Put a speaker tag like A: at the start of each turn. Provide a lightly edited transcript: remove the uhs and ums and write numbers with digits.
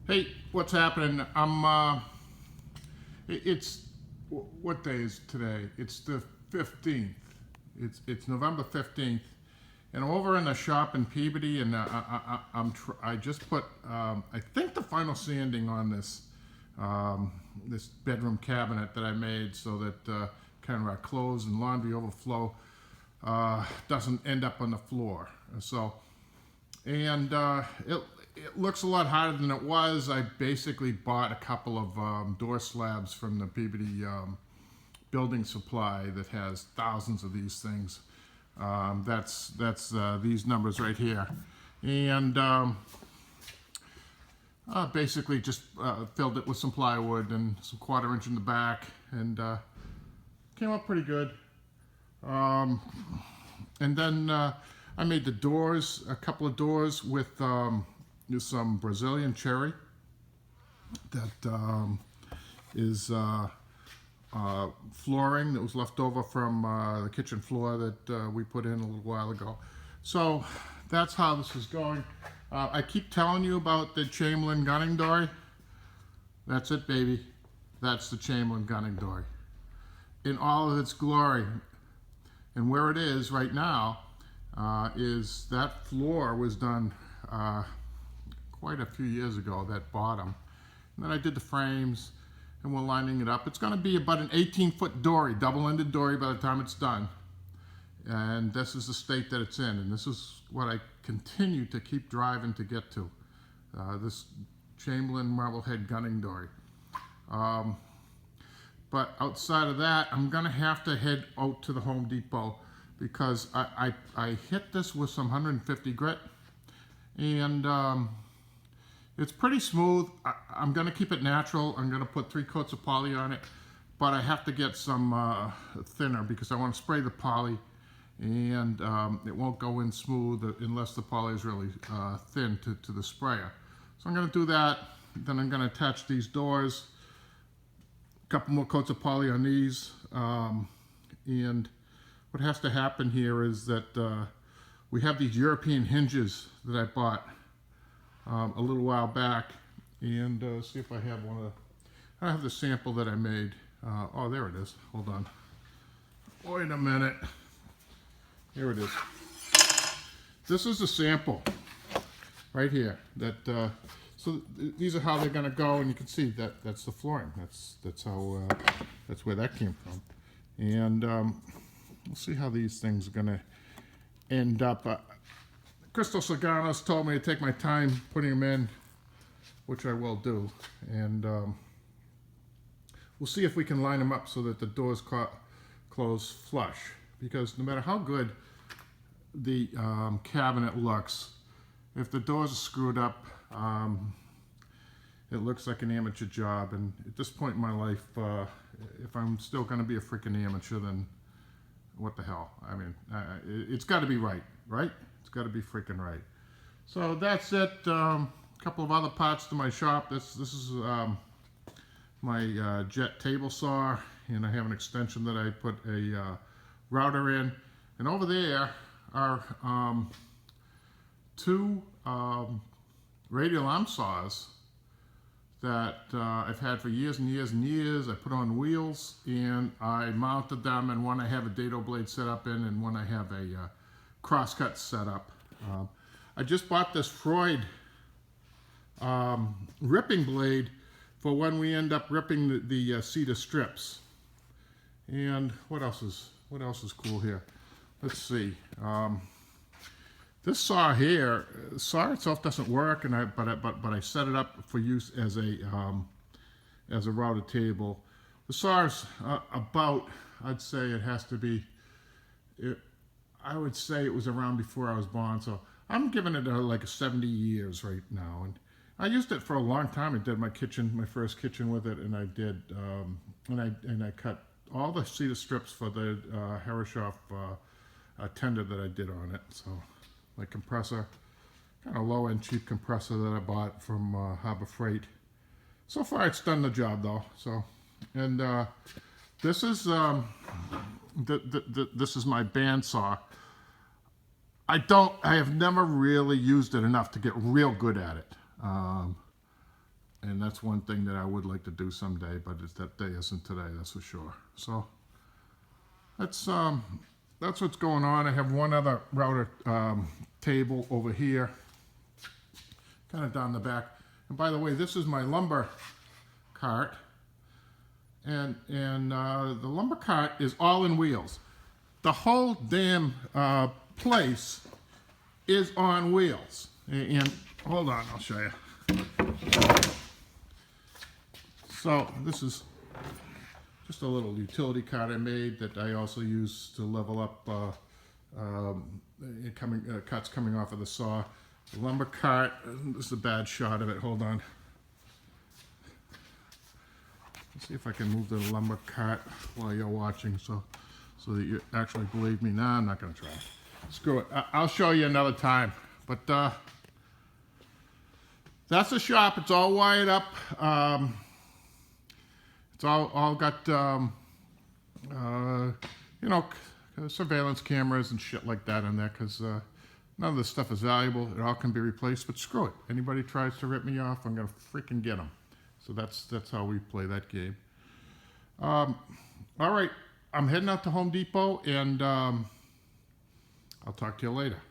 A: Hey, what's happening? It's, what day is today? It's the 15th. It's November 15th. And over in the shop in Peabody, and I just put, I think the final sanding on this bedroom cabinet that I made so that kind of our clothes and laundry overflow doesn't end up on the floor. So, and it looks a lot harder than it was. I basically bought a couple of door slabs from the Peabody building supply that has thousands of these things. That's these numbers right here, and basically just filled it with some plywood and some 1/4 inch in the back, and came up pretty good. And then I made the doors, a couple of doors with some Brazilian cherry that is flooring that was left over from the kitchen floor that we put in a little while ago. So that's how this is going. I keep telling you about the Chamberlain gunning Dory. That's it, baby. That's the Chamberlain gunning Dory in all of its glory. And where it is right now is that floor was done quite a few years ago, that bottom. And then I did the frames, and we're lining it up. It's going to be about an 18-foot Dory, double-ended Dory by the time it's done. And this is the state that it's in, and this is what I continue to keep driving to get to, this Chamberlain Marblehead gunning Dory. But outside of that, I'm going to have to head out to the Home Depot because I hit this with some 150 grit, and it's pretty smooth. I'm going to keep it natural. I'm going to put 3 coats of poly on it, but I have to get some thinner because I want to spray the poly, and it won't go in smooth unless the poly is really thin to the sprayer. So I'm going to do that. Then I'm going to attach these doors, a couple more coats of poly on these, and what has to happen here is that we have these European hinges that I bought a little while back, and see if I have one of the, I have the sample that I made. Oh, there it is. Hold on. Wait a minute. Here it is. This is a sample right here. That so these are how they're going to go, and you can see that that's the flooring. That's how that's where that came from, and we'll see how these things are going to end up. Crystal Saganos told me to take my time putting them in, which I will do, and we'll see if we can line them up so that the doors close flush, because no matter how good the cabinet looks, if the doors are screwed up, it looks like an amateur job. And at this point in my life, if I'm still going to be a freaking amateur, then what the hell? I mean, it's got to be right? It's got to be freaking right. So that's it. A couple of other parts to my shop. This is my jet table saw, and I have an extension that I put a router in. And over there are 2 radial arm saws that I've had for years and years and years. I put on wheels, and I mounted them, and one I have a dado blade set up in, and one I have a crosscut set up. I just bought this Freud ripping blade for when we end up ripping the cedar strips. And what else is cool here? Let's see. This saw here, the saw itself doesn't work, and but I set it up for use as a router table. The saw is about, I'd say it has to be, I would say it was around before I was born, so I'm giving it like 70 years right now. And I used it for a long time. I did my first kitchen with it, and I did, and I cut all the cedar strips for the Herreshoff tender that I did on it. So my compressor, kind of low-end cheap compressor that I bought from Harbor Freight. So far it's done the job though. So, and this is this is my bandsaw. I have never really used it enough to get real good at it. that's one thing that I would like to do someday, but that day isn't today, that's for sure. So that's what's going on. I have one other router table over here, kind of down the back. And by the way, this is my lumber cart, and the lumber cart is all in wheels. The whole damn place is on wheels. And hold on, I'll show you. So this is just a little utility cart I made that I also use to level up cuts coming off of the saw. The lumber cart, this is a bad shot of it, hold on. Let's see if I can move the lumber cart while you're watching so that you actually believe me. Nah, I'm not going to try. Screw it. I'll show you another time. But that's the shop. It's all wired up. It's all got, you know, surveillance cameras and shit like that in there, because none of this stuff is valuable. It all can be replaced, but screw it. Anybody tries to rip me off, I'm going to freaking get them. So that's how we play that game. All right, I'm heading out to Home Depot, and I'll talk to you later.